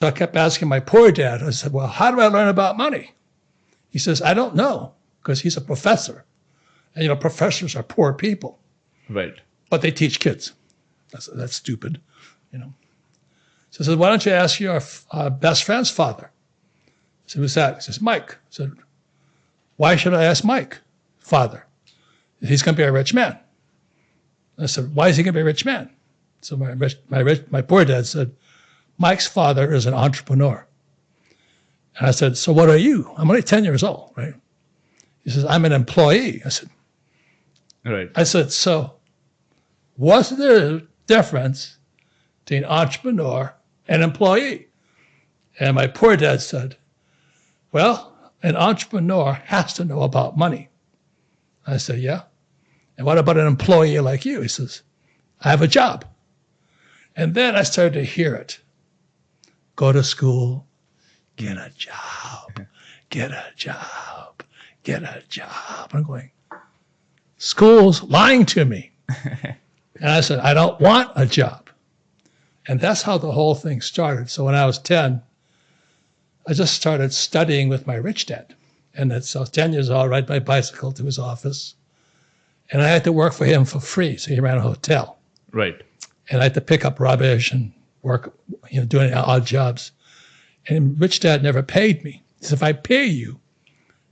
So I kept asking my poor dad, I said, well, how do I learn about money? He says, I don't know, because he's a professor. And, professors are poor people. Right. But they teach kids. That's stupid, So I said, why don't you ask your best friend's father? I said, who's that? He says, Mike. I said, why should I ask Mike, father? He's going to be a rich man. I said, why is he going to be a rich man? So my poor dad said, Mike's father is an entrepreneur. And I said, so what are you? I'm only 10 years old, right? He says, I'm an employee. I said, so what's the difference between entrepreneur and employee? And my poor dad said, well, an entrepreneur has to know about money. I said, yeah. And what about an employee like you? He says, I have a job. And then I started to hear it. Go to school, get a job, get a job, get a job. I'm going, school's lying to me. And I said, I don't want a job. And that's how the whole thing started. So when I was 10, I just started studying with my rich dad. And so I was 10 years old, I ride my bicycle to his office. And I had to work for him for free. So he ran a hotel. Right. And I had to pick up rubbish and work, doing odd jobs. And rich dad never paid me. He said, if I pay you,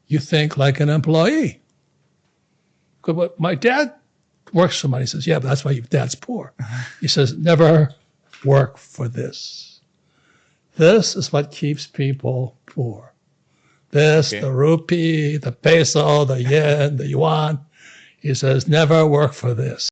you think like an employee. Because my dad works for money. He says, yeah, but that's why your dad's poor. He says, never work for this. This is what keeps people poor. The rupee, the peso, the yen, the yuan. He says, never work for this.